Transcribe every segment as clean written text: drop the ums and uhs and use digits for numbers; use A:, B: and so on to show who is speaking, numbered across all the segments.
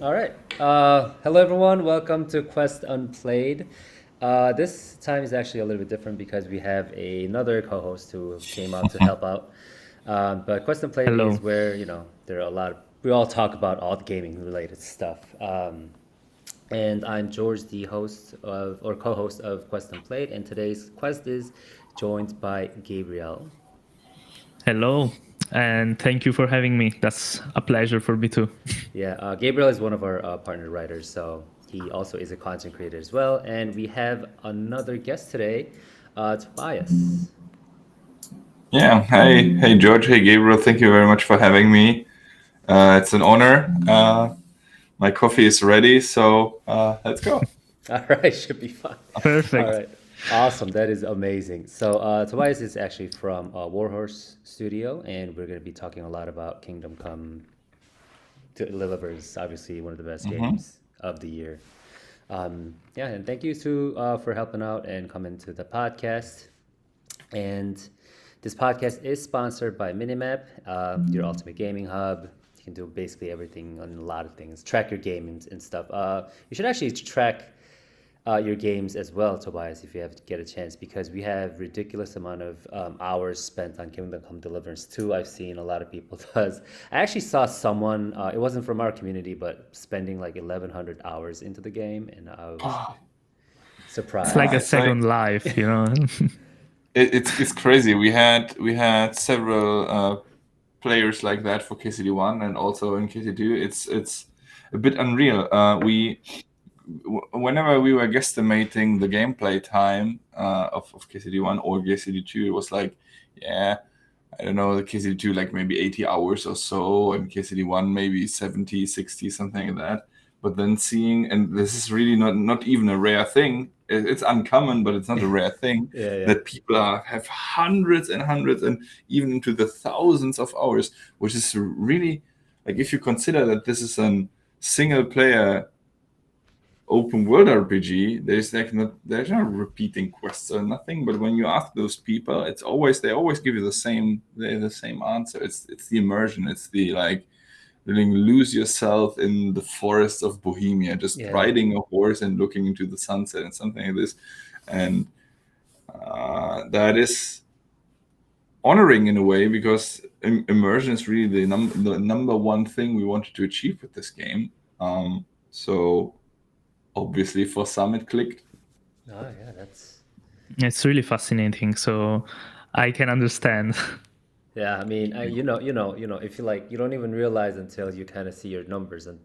A: All right. Hello, everyone. Welcome to Quest Unplayed. This time is actually a little bit different because we have another co-host who came out to help out. But Quest Unplayed
B: Hello.
A: is where there are a lot of we all talk about all the gaming related stuff. And I'm George, the host of or co-host of Quest Unplayed, and today's quest is joined by Gabriel.
B: Hello. And thank you for having me. That's a pleasure for me too.
A: Yeah, Gabriel is one of our partner writers, so he also is a content creator as well. And we have another guest today, Tobias.
C: Yeah, hey George, hey Gabriel, thank you very much for having me. It's an honor. My coffee is ready, so let's go.
A: All right, should be fun. All
B: Perfect.
A: right, awesome. That is amazing. So Tobias is actually from Warhorse Studio, and we're going to be talking a lot about Kingdom Come Deliverance, obviously one of the best
C: Hmm.
A: games of the year. Yeah, and thank you to for helping out and coming to the podcast. And this podcast is sponsored by Minimap, your ultimate gaming hub. You can do basically everything on a lot of things, track your games and stuff. You should actually track your games as well, Tobias, if you have to get a chance, because we have ridiculous amount of hours spent on Kingdom Come Deliverance 2. I've seen a lot of people does. I actually saw someone, it wasn't from our community, but spending like 1,100 hours into the game, and I was
B: It's like
C: Yeah,
B: a
A: surprised.
C: it's like
B: second life.
C: it's crazy. We had several players like that for KCD1 and also in KCD2. It's a bit unreal. Whenever we were guesstimating the gameplay time of KCD1 or KCD2, it was like, yeah, I don't know, the KCD2 like maybe 80 hours or so, and KCD1 maybe 70, 60, something like that. But then seeing, and this is really not even a rare thing. It's uncommon, but it's not a rare thing
A: Yeah, yeah.
C: that people have hundreds and hundreds and even into the thousands of hours, which is really like if you consider that this is a single player open world RPG, there's not repeating quests or nothing. But when you ask those people, it's always they always give you the same answer. It's the immersion. It's the like letting lose yourself in the forests of Bohemia, just
A: Yeah.
C: riding a horse and looking into the sunset and something like this, and that is honoring in a way because immersion is really the number one thing we wanted to achieve with this game. So obviously for some it clicked.
A: Oh, yeah, that's
B: It's really fascinating. So I can understand.
A: yeah. I mean, if you like, you don't even realize until you kind of see your numbers, and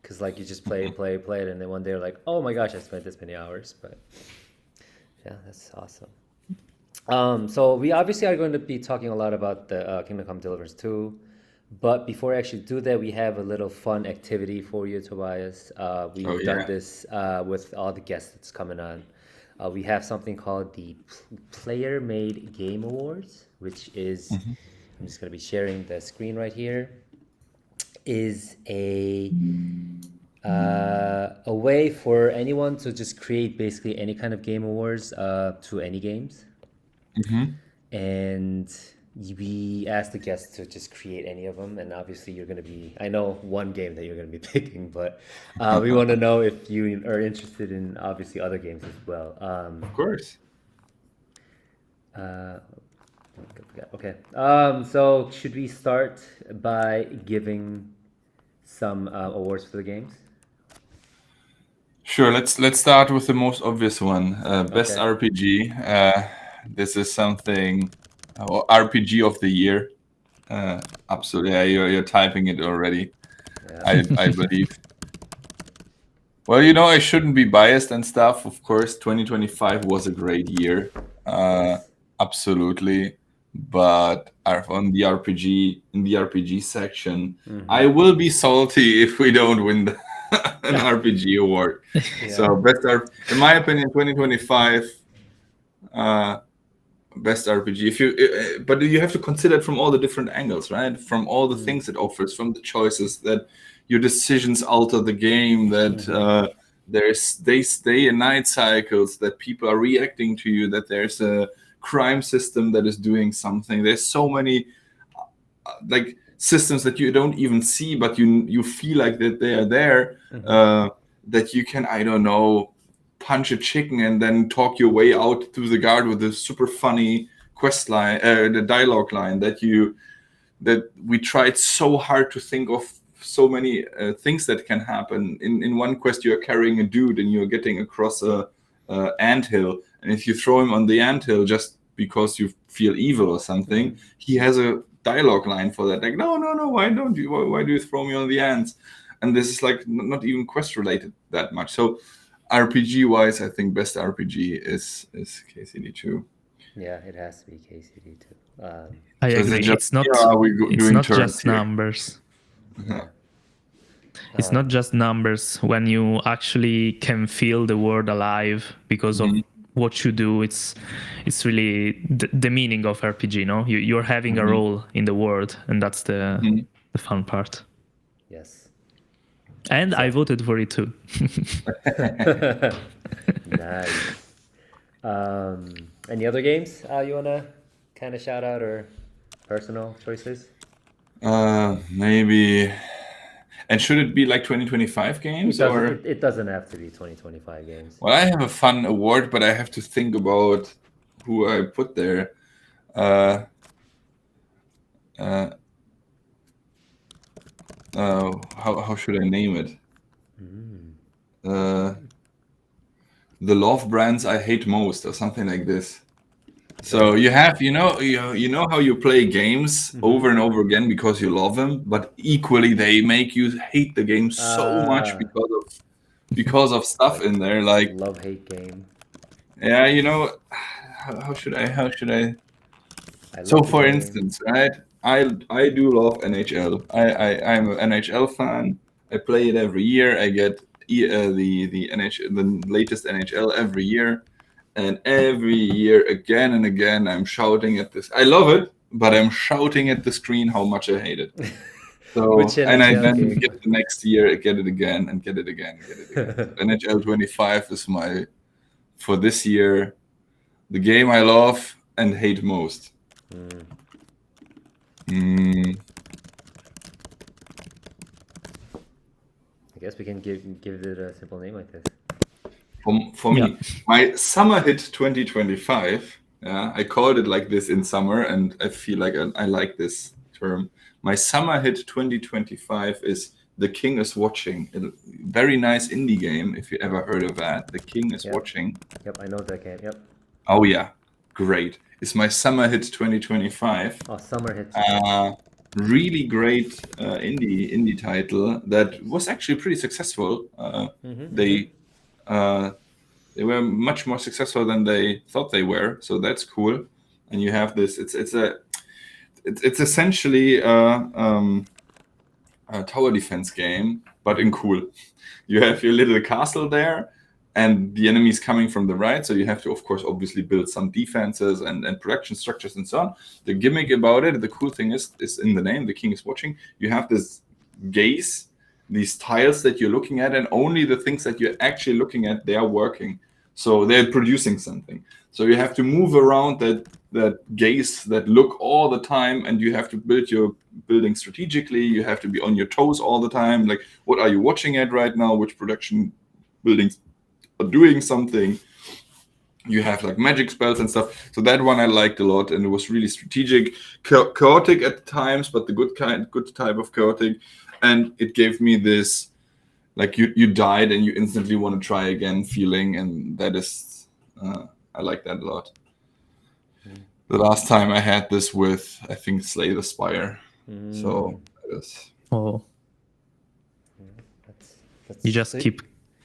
A: because like you just play, play, play it, and then one day you're like, oh my gosh, I spent this many hours. But yeah, that's awesome. So we obviously are going to be talking a lot about the Kingdom Come Deliverance 2. But before I actually do that, we have a little fun activity for you, Tobias.
C: Oh
A: We've done
C: yeah.
A: this with all the guests that's coming on. We have something called the Player Made Game Awards, which is,
C: Mhm.
A: I'm just going to be sharing the screen right here, is a way for anyone to just create basically any kind of game awards to any games.
C: Mhm.
A: And we asked the guests to just create any of them. And obviously, you're going to be, I know one game that you're going to be picking, but we want to know if you are interested in obviously other games as well.
C: Of course.
A: Uh, okay. So, should we start by giving some awards for the games?
C: Sure. Let's start with the most obvious one. Best
A: Okay.
C: RPG. This is something. RPG of the year. Absolutely. Yeah, you're typing it already.
A: Yeah.
C: I believe. Well, I shouldn't be biased and stuff. Of course, 2025 was a great year.
A: Of
C: Uh,
A: course.
C: absolutely. But on the RPG, in the RPG section,
A: Mm-hmm.
C: I will be salty if we don't win an
A: Yeah.
C: RPG award.
A: Yeah.
C: So, in my opinion, 2025, uh, best RPG. But you have to consider it from all the different angles, right? From all the
A: Mm.
C: things it offers, from the choices that your decisions alter the game, that
A: Mm-hmm.
C: there's day and night cycles, that people are reacting to you, that there's a crime system that is doing something. There's so many like systems that you don't even see, but you feel like that they are there. That you can, I don't know, punch a chicken and then talk your way out through the guard with a super funny quest line, the dialogue line that we tried so hard to think of so many things that can happen. In one quest, you're carrying a dude and you're getting across a anthill, and if you throw him on the anthill just because you feel evil or something, he has a dialogue line for that, like, no, why don't you? Why do you throw me on the ants? And this is like not even quest related that much. So RPG wise, I think best RPG is KCD2.
A: Yeah, it has to be KCD2.
B: I
C: So is it
B: agree.
C: just
B: It's not.
C: here, or are we
B: It's
C: doing
B: not
C: turns
B: just
C: here?
B: numbers.
A: Yeah.
B: It's not just numbers. When you actually can feel the world alive because of what you do, it's really the meaning of RPG. No, you're having a role in the world, and that's the fun part.
A: Yes.
B: And I voted for it too.
A: Nice. Any other games you wanna kind of shout out, or personal choices?
C: Maybe. And should it be like 2025 games, or?
A: It doesn't have to be 2025 games.
C: Well, I have a fun award, but I have to think about who I put there. How should I name it? The love brands I hate most, or something like this. So you have, you know how you play games over and over again because you love them, but equally they make you hate the game so much because of stuff in there, like
A: Love-hate game.
C: yeah, how should I
A: I
C: so
A: love the
C: for
A: game.
C: instance, right, I do love NHL. I'm an NHL fan. I play it every year. I get the NHL, the latest NHL every year, and every year again and again I'm shouting at this. I love it, but I'm shouting at the screen how much I hate it. So
A: Which
C: and I
A: NHL
C: then
A: game?
C: get the next year, get it again and get it again, get it again. So NHL 25 is my, for this year, the game I love and hate most.
A: I guess we can give it a simple name like this.
C: For me, my summer hit 2025. Yeah, I called it like this in summer, and I feel like I like this term. My summer hit 2025 is The King is Watching. A very nice indie game, if you ever heard of that. The King is Watching.
A: Yep, I know that game. Yep.
C: Oh yeah, great. It's my summer hit 2025.
A: Oh, summer hit.
C: Really great indie title that was actually pretty successful. They were much more successful than they thought they were, so that's cool. And you have this. It's essentially a tower defense game, but in cool. You have your little castle there, and the enemy's coming from the right, so you have to, of course, obviously build some defenses and production structures and so on. The gimmick about it, the cool thing is in the name, The King is Watching. You have this gaze, these tiles that you're looking at, and only the things that you're actually looking at, they are working. So they're producing something. So you have to move around that gaze, that look all the time, and you have to build your building strategically. You have to be on your toes all the time. Like, what are you watching at right now? Which production buildings are doing something? You have like magic spells and stuff. So that one I liked a lot, and it was really strategic, chaotic at times, but the good type of chaotic. And it gave me this, like, you died and you instantly want to try again feeling, and that is I like that a lot. The last time I had this with, I think, Slay the Spire. So that is...
B: You just keep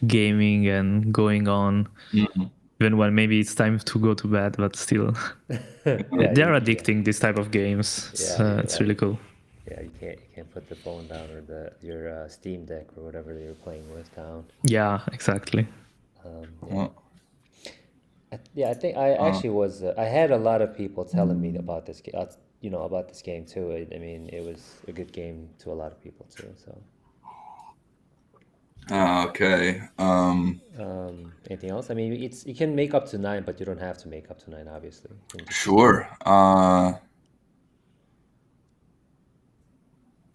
B: gaming and going on, even when maybe it's time to go to bed, but still. They're addicting, this type of games. It's really cool.
A: Yeah, you can't put the phone down, or your Steam Deck or whatever you're playing with down.
B: Yeah, exactly.
A: I think I actually was. I had a lot of people telling me about this, about this game too. I mean, it was a good game to a lot of people too. So.
C: Okay.
A: Anything else? I mean, you can make up to 9, but you don't have to make up to 9, obviously.
C: Sure.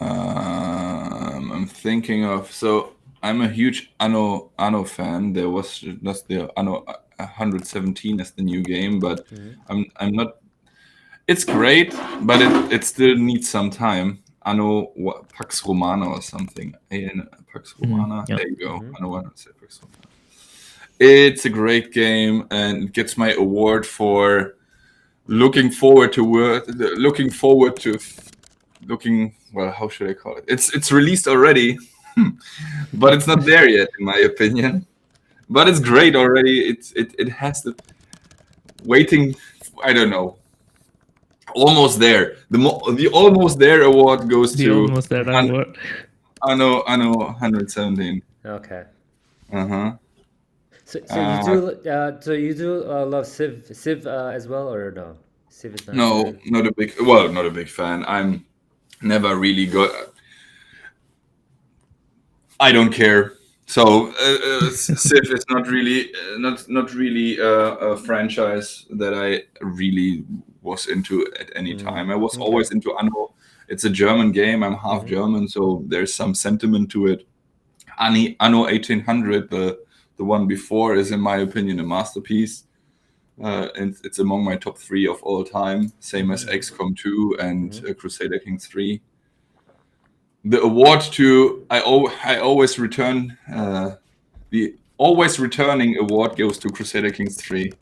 C: I'm thinking of. So I'm a huge Anno fan. There was just the Anno 117 as the new game, but I'm not. It's great, but it still needs some time. Anno Pax Romana or something. Pax Romana.
B: Yeah.
C: There you go. Anno 117 Pax Romana. It's a great game, and it gets my award for looking forward to well, how should I call it? It's released already, but it's not there yet, in my opinion. But it's great already. It has the waiting. I don't know. Almost there. The almost there award goes
B: The
C: to
B: almost there award.
C: Anno 117.
A: Okay.
C: Uh-huh.
A: So you do love Civ as well, or no? Civ is not
C: No,
A: your...
C: not a big fan. I'm never really good. I don't care. So Civ is not really a franchise that I really was into at any time. I was always into Anno. It's a German game. I'm half German, so there's some sentiment to it. Anno 1800, the one before, is in my opinion a masterpiece. And it's among my top 3 of all time, same as XCOM 2 and Crusader Kings 3. The award to I always return the always returning award goes to Crusader Kings 3,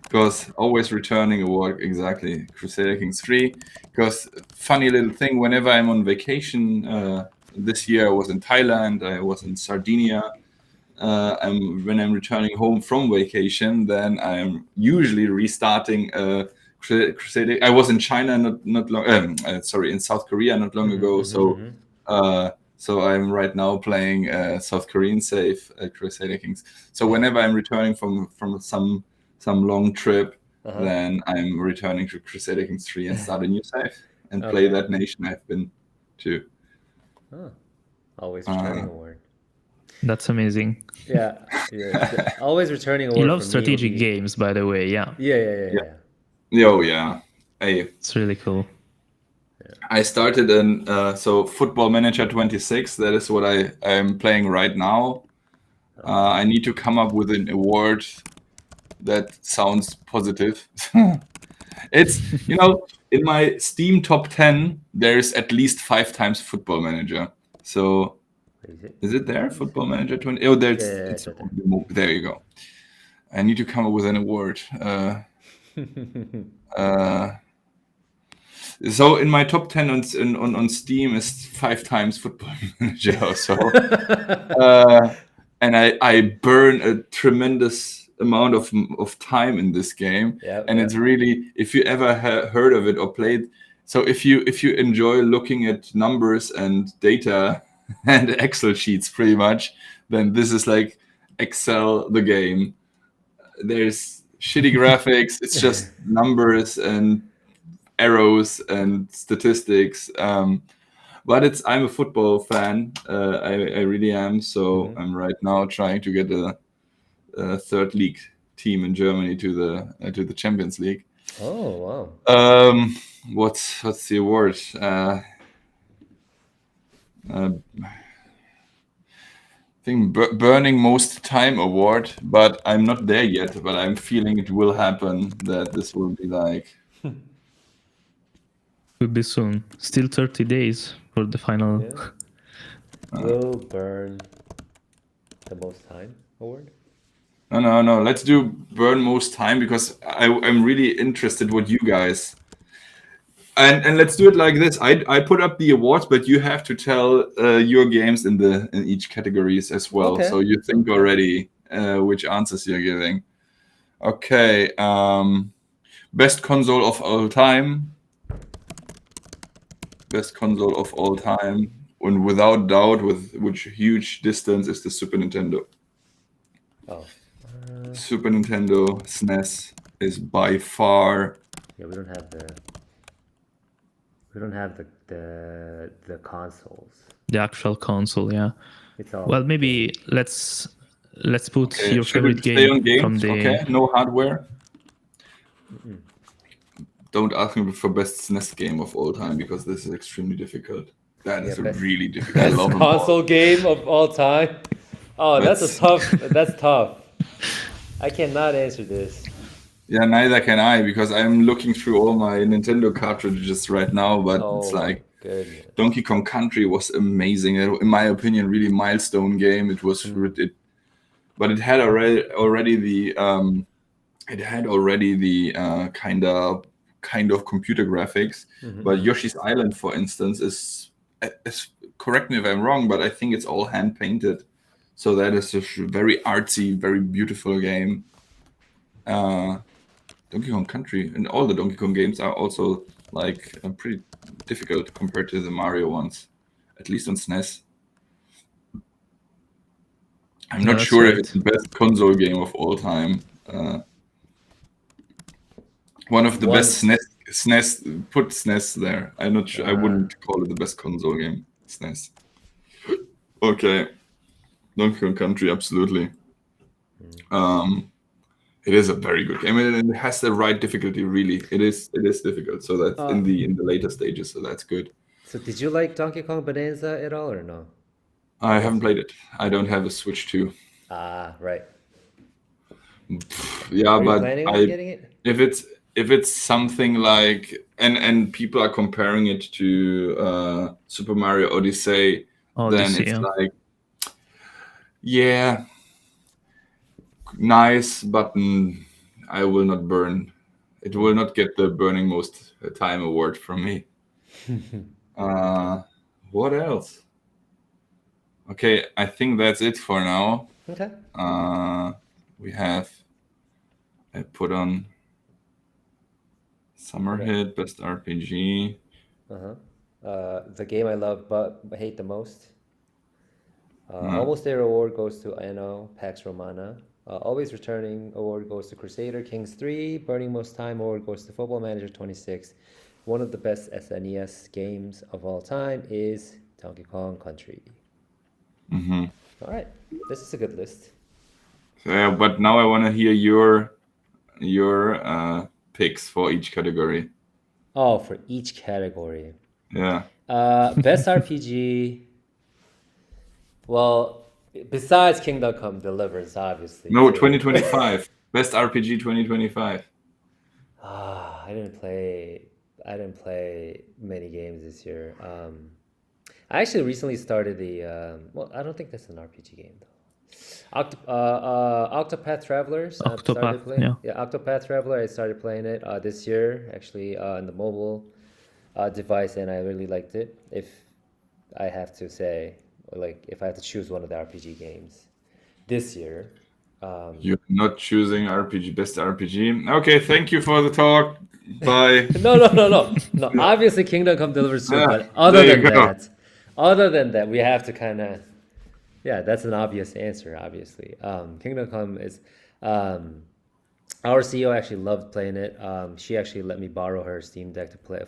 C: because always returning award, exactly, Crusader Kings 3. Because funny little thing, whenever I'm on vacation, this year I was in Thailand, I was in Sardinia. When I'm returning home from vacation, then I'm usually restarting Crusader. I was in China not long. Sorry, in South Korea not long ago. So I'm right now playing South Korean save Crusader Kings. So whenever I'm returning from some long trip, then I'm returning to Crusader Kings 3 and start a new save and play that nation I've been to.
A: Oh, always returning award.
B: That's amazing.
A: Yeah. Always returning award.
B: You love strategic games, by the way. Yeah.
C: Oh yeah.
B: It's really cool.
C: I started in Football Manager 26. That is what I am playing right now. I need to come up with an award that sounds positive. It's, in my Steam top 10, there's at least 5 times Football Manager. So is it there? Football Manager 20? Oh, it's there you go. I need to come up with an award. So in my top 10 on Steam is 5 times Football Manager. So, and I burn a tremendous amount of time in this game. It's really, if you ever heard of it or played, so if you enjoy looking at numbers and data and Excel sheets pretty much, then this is like Excel the game. There's shitty graphics. It's just numbers and arrows and statistics. But I'm a football fan. I really am. So I'm right now trying to get a third league team in Germany to the Champions League.
A: Oh wow.
C: What's the award? I think burning most time award, but I'm not there yet. But I'm feeling it will happen. That this will be like.
B: Could be soon. Still 30 days for the final.
A: Will burn the most time award.
C: No. Let's do burn most time, because I'm really interested what you guys. And let's do it like this. I put up the awards, but you have to tell your games in each categories as well.
A: Okay.
C: So you think already which answers you're giving. Okay. Best console of all time. Best console of all time, and without doubt, with which huge distance, is the Super Nintendo. Super Nintendo SNES is by far.
A: Yeah, we don't have the consoles.
B: The actual console, yeah.
A: It's all.
B: Well, maybe let's put your
C: Should
B: favorite
C: it stay on
B: game
C: games?
B: from the.
C: Okay, no hardware. Don't ask me for best SNES game of all time, because this is extremely difficult. That is
A: Yeah, best-
C: really difficult. I
A: Best
C: love them all.
A: console game of all time. Oh,
C: That's-
A: That's tough. I cannot answer this.
C: Yeah, neither can I, because I'm looking through all my Nintendo cartridges right now, but it's
A: Oh my
C: like
A: goodness.
C: Donkey Kong Country was amazing. In my opinion, really milestone game. It was, but it had already the kind of computer graphics. But Yoshi's Island, for instance, is correct me if I'm wrong, but I think it's all hand painted. So that is a very artsy, very beautiful game. Donkey Kong Country and all the Donkey Kong games are also like pretty difficult compared to the Mario ones, at least on SNES. I'm
B: Yeah,
C: not
B: that's
C: sure if
B: right.
C: it's the best console game of all time. One of the best SNES. Put SNES there. I'm not sure. I wouldn't call it the best console game. SNES. Okay, Donkey Kong Country, absolutely. It is a very good game, and it has the right difficulty. Really, it is difficult. So that's in the later stages. So that's good.
A: So did you like Donkey Kong Bonanza at all or no?
C: I haven't played it. I don't have a Switch 2.
A: Ah, right.
C: Yeah,
A: Are you
C: but
A: planning on getting it?
C: if it's something like and people are comparing it to Super Mario Odyssey, then
B: Odyssey,
C: it's
B: yeah.
C: like, yeah, nice, but I will not burn. It will not get the burning most time award from me. What else? Okay, I think that's it for now.
A: Okay.
C: I put on Summer Hit, Best RPG.
A: The game I love but hate the most. Almost There award goes to Anno, Pax Romana. Always Returning award goes to Crusader Kings 3. Burning Most Time award goes to Football Manager 26. One of the best SNES games of all time is Donkey Kong Country. All right, this is a good list.
C: But now I want to hear your picks for each category.
A: Oh, for each category.
C: Yeah.
A: Best RPG. Well, besides Kingdom Come Deliverance, obviously.
C: No,
A: too.
C: 2025. Best RPG 2025.
A: I didn't play many games this year. I actually recently started the. Well, I don't think that's an RPG game though. Octopath Travelers. I started
B: Octopath,
A: playing.
B: yeah.
A: Octopath Traveler. I started playing it this year, actually, on the mobile device, and I really liked it. If I have to say, like, if I have to choose one of the RPG games this year.
C: You're not choosing RPG, best RPG. Okay, thank you for the talk. Bye.
A: No. Obviously, Kingdom Come Deliverance 2.
C: Yeah,
A: But
C: there you go.
A: other than that, we have to kind of, yeah, that's an obvious answer. Obviously, Kingdom Come is. Our CEO actually loved playing it. She actually let me borrow her Steam Deck to play it.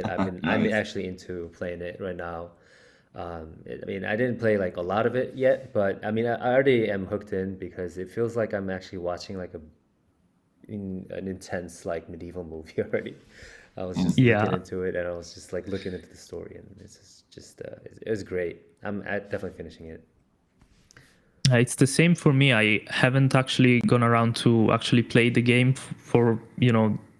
A: I'm
C: Nice.
A: actually into playing it right now. I mean, I didn't play like a lot of it yet, but I mean, I already am hooked in because it feels like I'm actually watching like an intense like medieval movie already. I was just
B: Yeah.
A: looking into it, and I was just like looking into the story, and it's just it was great. I'm definitely finishing it.
B: It's the same for me. I haven't actually gone around to actually play the game for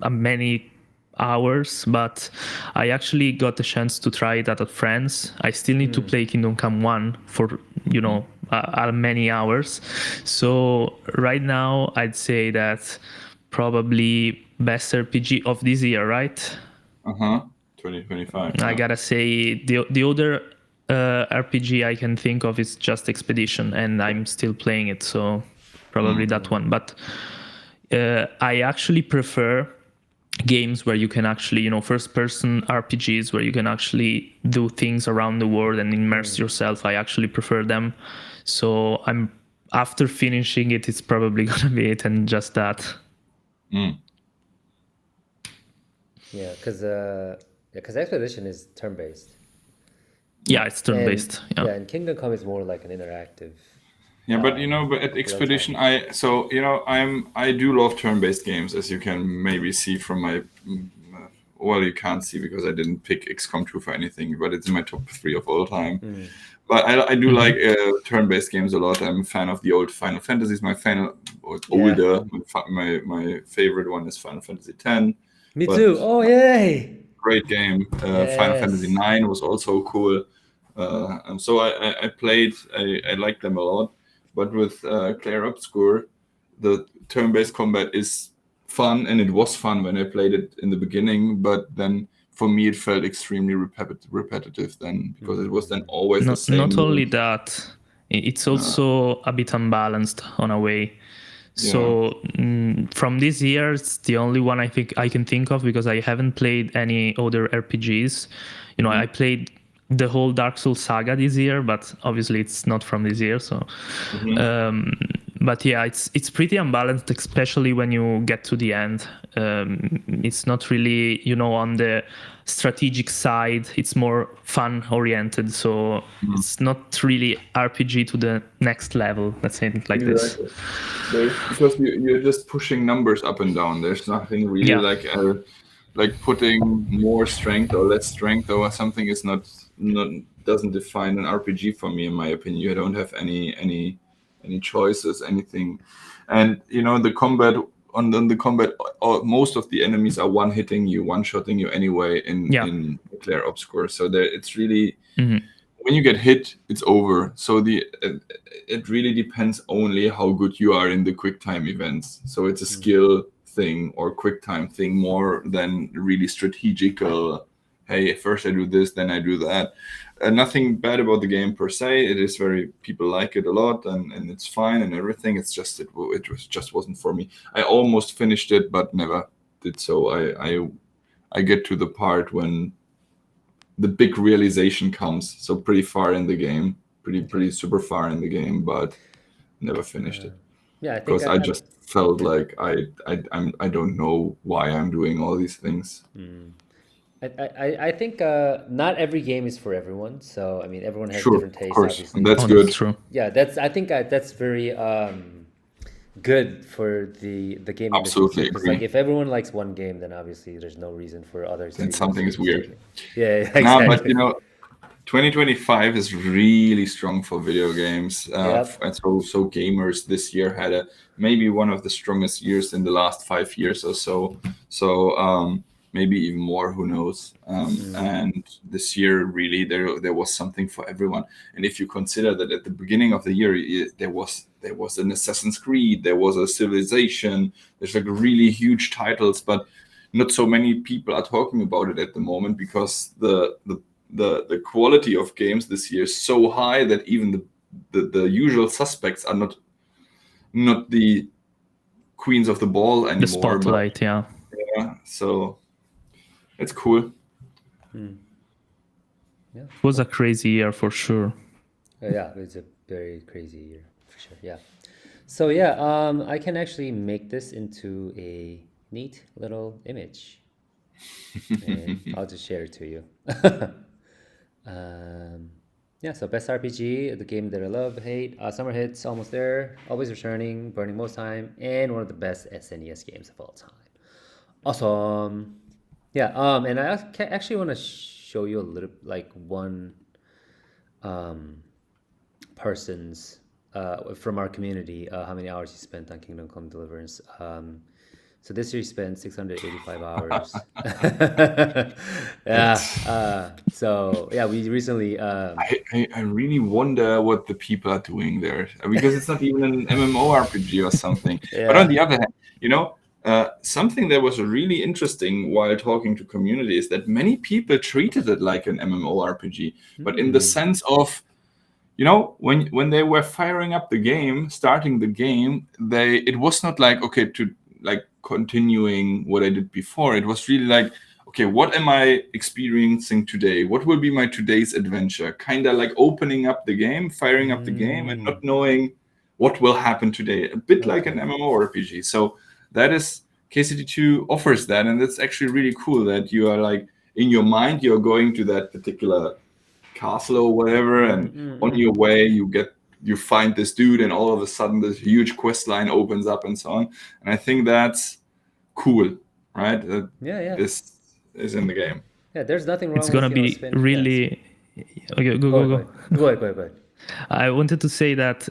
B: many hours, but I actually got the chance to try it at a friend's. I still need to play Kingdom Come 1 for many hours. So right now I'd say that probably best RPG of this year, right?
C: 2025.
B: I gotta say the other RPG I can think of is just Expedition, and I'm still playing it, so probably that one. But I actually prefer games where you can actually, first-person RPGs where you can actually do things around the world and immerse yourself. I actually prefer them. So after finishing it, it's probably gonna be it and just that.
A: Yeah, because Expedition is turn-based.
B: Yeah, it's turn-based.
A: And, and Kingdom Come is more like an interactive.
C: Yeah, but but at Expedition, I do love turn-based games, as you can maybe see from my well, you can't see because I didn't pick XCOM 2 for anything, but it's in my top 3 of all time. But I do like turn-based games a lot. I'm a fan of the old Final Fantasies. My fan, or older, my favorite one is Final Fantasy X.
A: Me
C: But
A: too. Oh, yay!
C: great game. Final Fantasy IX was also cool. And so I played, I liked them a lot. But with Clair Obscur, the turn-based combat is fun, and it was fun when I played it in the beginning. But then for me, it felt extremely repetitive then, because it was then always the same.
B: Not only that, it's also a bit unbalanced on a way. So from this year, it's the only one I think I can think of, because I haven't played any other RPGs. You know, I played the whole Dark Souls saga this year, but obviously it's not from this year. So, but yeah, it's pretty unbalanced, especially when you get to the end. It's not really, you know, on the strategic side. It's more fun oriented. So it's not really RPG to the next level. Let's say it like this.
C: Because you're just pushing numbers up and down. There's nothing really like putting more strength or less strength or something is not doesn't define an RPG for me, in my opinion. You don't have any choices, anything. And you know, the combat on the combat, most of the enemies are one-hitting you, one-shotting you anyway in Clair Obscur. So it's really when you get hit, it's over. So it really depends only how good you are in the quick time events. So it's a skill thing or quick time thing more than really strategical. Hey, first I do this, then I do that. Nothing bad about the game per se. It is people like it a lot, and it's fine and everything. It's just it just wasn't for me. I almost finished it, but never did so. I get to the part when the big realization comes. So pretty far in the game, pretty super far in the game, but never finished it.
A: Yeah, I think
C: because I just felt like I don't know why I'm doing all these things.
A: I think not every game is for everyone. So I mean, everyone has different tastes.
C: Of course,
A: obviously,
C: that's good.
B: That's true.
A: Yeah, I think that's very good for the game
C: Absolutely
A: industry. Because like if everyone likes one game, then obviously there's no reason for others.
C: Then something is weird.
A: Yeah, exactly.
C: No, but you know, 2025 is really strong for video games, and so gamers this year had maybe one of the strongest years in the last 5 years or so. So maybe even more, who knows? And this year, really, there was something for everyone. And if you consider that at the beginning of the year, there was an Assassin's Creed, there was a Civilization, there's like really huge titles, but not so many people are talking about it at the moment because the quality of games this year is so high that even the usual suspects are not the queens of the ball anymore.
B: The spotlight,
C: yeah. So it's cool.
A: Yeah,
B: it was a crazy year for sure.
A: Yeah, it's a very crazy year for sure. Yeah. So yeah, I can actually make this into a neat little image, and I'll just share it to you. Yeah, so best RPG, the game that I love, hate, summer hits, almost there, always returning, burning most time, and one of the best SNES games of all time. Awesome. Yeah, and I actually want to show you a little, like one person's from our community, how many hours he spent on Kingdom Come Deliverance. So this year he spent 685 hours. Yeah. So yeah, we recently.
C: I really wonder what the people are doing there, because it's not even an MMORPG or something.
A: Yeah.
C: But on the other hand, you know, something that was really interesting while talking to community is that many people treated it like an MMORPG, but in the sense of, you know, when they were firing up the game, starting the game, it was not like, okay, to like continuing what I did before. It was really like, okay, what am I experiencing today? What will be my today's adventure? Kind of like opening up the game, firing up the game, and not knowing what will happen today. A bit like an MMORPG. So that is, KCD2 offers that, and that's actually really cool that you are like, in your mind, you're going to that particular castle or whatever, and on your way you find this dude, and all of a sudden this huge quest line opens up and so on. And I think that's cool, right?
A: Yeah.
C: is in the game.
A: Yeah, there's nothing wrong
B: It's
A: with
B: gonna be
A: spin.
B: okay.
A: Go
B: Go.
A: ahead.
B: I wanted to say that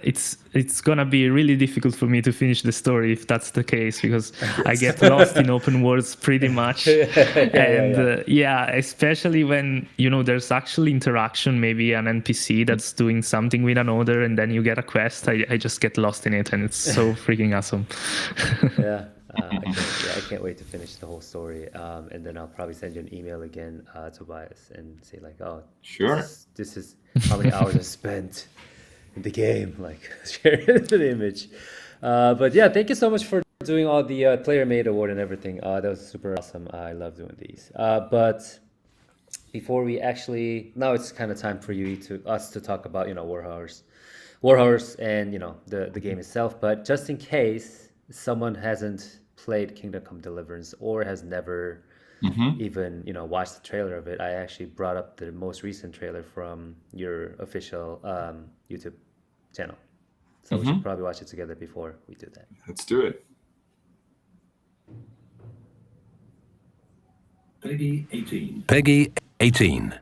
B: it's gonna be really difficult for me to finish the story if that's the case, because I get lost in open worlds pretty much. Especially when there's actual interaction, maybe an NPC that's doing something with another, and then you get a quest. I just get lost in it, and it's so freaking awesome.
A: I can't wait to finish the whole story, and then I'll probably send you an email again, Tobias, and say like, oh,
C: sure,
A: this is how many hours I spent in the game, like share the image. But yeah, thank you so much for doing all the player made award and everything. That was super awesome. I love doing these. But before we actually, now it's kind of time for us to talk about Warhorse, and the game itself. But just in case someone hasn't played Kingdom Come Deliverance or has never even watched the trailer of it, I actually brought up the most recent trailer from your official YouTube channel. So we should probably watch it together before we do that.
C: Let's do it.
D: Peggy 18.
E: Peggy 18.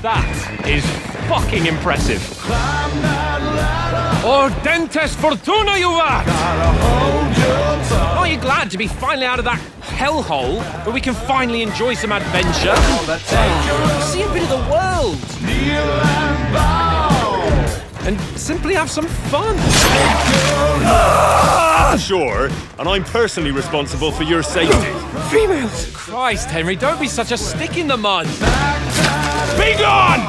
F: That is fucking impressive. Ordentes Fortuna, you are! Are you glad to be finally out of that hellhole where we can finally enjoy some adventure? See a bit of the world! And simply have some fun.
G: Sure, and I'm personally responsible for your safety.
F: Females! Christ, Henry, don't be such a stick in the mud! Be gone!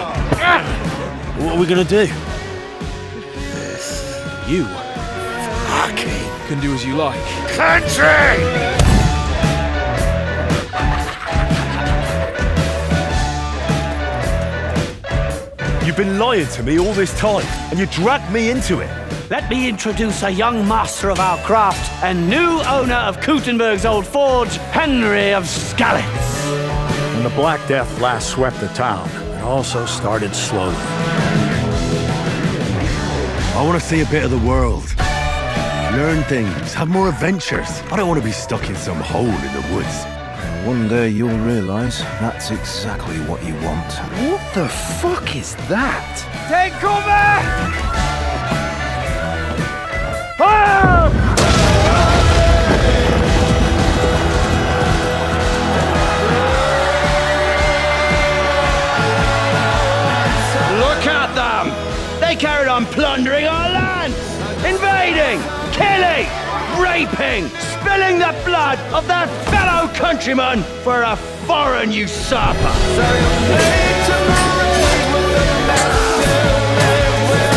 G: What are we gonna do?
F: You can do as you like.
G: Country! You've been lying to me all this time, and you dragged me into it.
H: Let me introduce a young master of our craft and new owner of Kutenberg's old forge, Henry of Skalitz.
I: When the Black Death last swept the town, it also started slowly.
G: I want to see a bit of the world. Learn things, have more adventures. I don't want to be stuck in some hole in the woods.
I: One day you'll realize that's exactly what you want.
E: What the fuck is that?
F: Take cover!
H: Look at them! They carried on plundering our land, invading, killing, raping, spilling the blood of their fellow countrymen for a foreign usurper.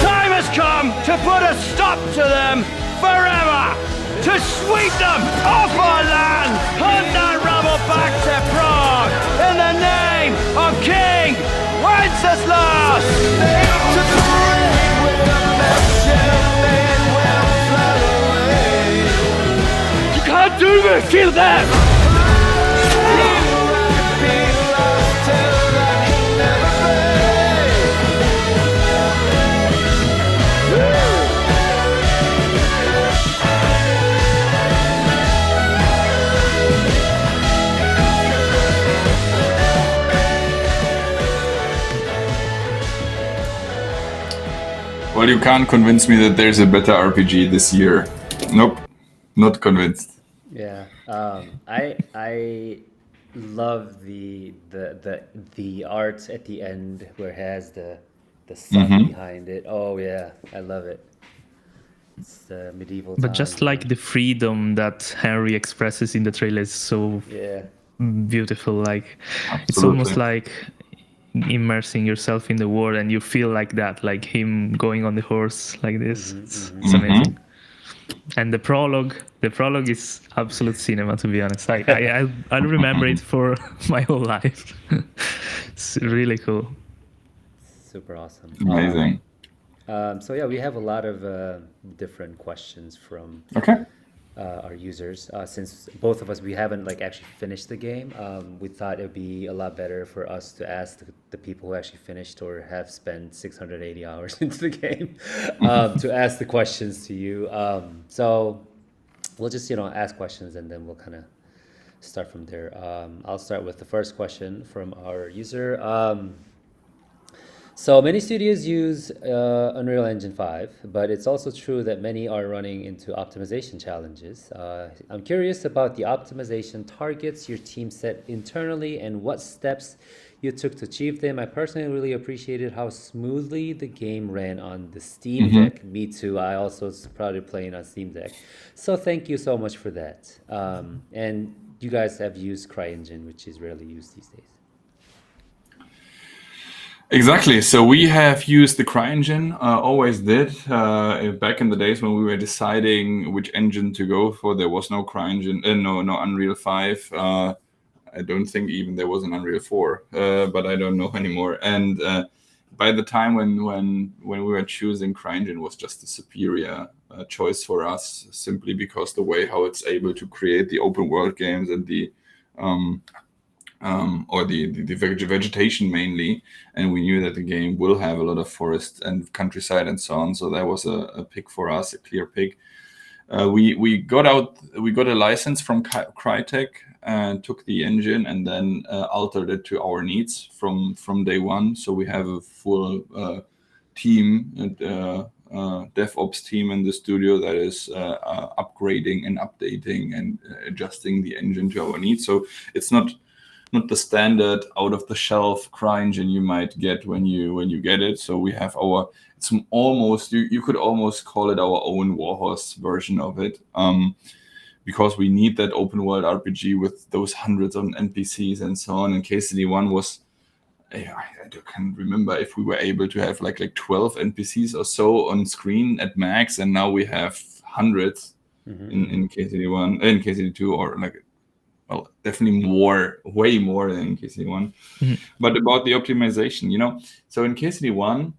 H: Time has come to put a stop to them forever, to sweep them off our land, hunt that rabble back to Prague in the name of King Wenceslas! You can't do this, kill them!
C: Well, you can't convince me that there's a better RPG this year. Nope, not convinced.
A: Yeah, I love the art at the end where it has the sun behind it. Oh yeah, I love it. It's the medieval.
B: But just like the freedom that Henry expresses in the trailer is so beautiful. Like it's almost like immersing yourself in the world, and you feel like that, like him going on the horse like this. It's amazing. And the prologue is absolute cinema, to be honest. I'll remember it for my whole life. It's really cool.
A: Super awesome.
C: Amazing.
A: So yeah, we have a lot of different questions from our users. Since both of us, we haven't like actually finished the game, we thought it would be a lot better for us to ask the people who actually finished or have spent 680 hours into the game to ask the questions to you. So we'll just ask questions and then we'll kind of start from there. I'll start with the first question from our user. So many studios use Unreal Engine 5, but it's also true that many are running into optimization challenges. I'm curious about the optimization targets your team set internally and what steps you took to achieve them. I personally really appreciated how smoothly the game ran on the Steam Deck. Me too. I also started playing on Steam Deck. So thank you so much for that. And you guys have used CryEngine, which is rarely used these days.
C: Exactly. So we have used the CryEngine, always did. Back in the days when we were deciding which engine to go for, there was no CryEngine, no Unreal 5. I don't think even there was an Unreal 4, but I don't know anymore. And by the time when we were choosing CryEngine was just a superior choice for us, simply because the way how it's able to create the open world games and the vegetation mainly, and we knew that the game will have a lot of forest and countryside and so on. So that was a pick for us, a clear pick. We got a license from Crytek and took the engine and then altered it to our needs from day one. So we have a full team, DevOps team in the studio that is upgrading and updating and adjusting the engine to our needs. So it's not the standard out-of-the-shelf CryEngine you might get when you get it. So we have it's almost, you could almost call it our own Warhorse version of it, because we need that open-world RPG with those hundreds of NPCs and so on. And KCD1 was, I can't remember if we were able to have like 12 NPCs or so on screen at max, and now we have hundreds in KCD1, in KCD2, or well, definitely way more than in KCD1. But about the optimization, so in KCD1,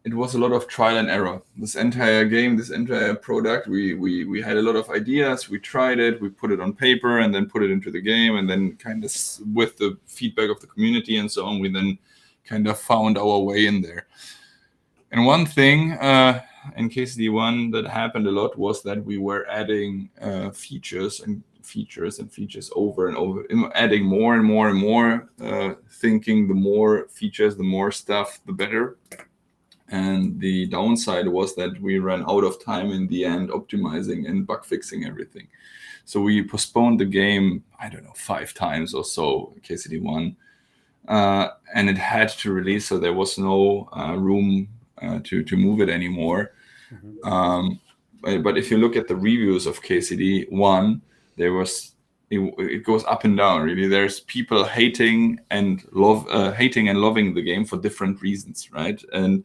C: it was a lot of trial and error. This entire game, this entire product, we had a lot of ideas, we tried it, we put it on paper and then put it into the game, and then kind of with the feedback of the community and so on, we then kind of found our way in there. And one thing in KCD1 that happened a lot was that we were adding features over and over, adding more and more and more, thinking the more features, the more stuff, the better. And the downside was that we ran out of time in the end optimizing and bug fixing everything. So we postponed the game, 5 times or so, KCD1, and it had to release, so there was no room to move it anymore. But if you look at the reviews of KCD1, it goes up and down, really. There's people hating and loving the game for different reasons, right? And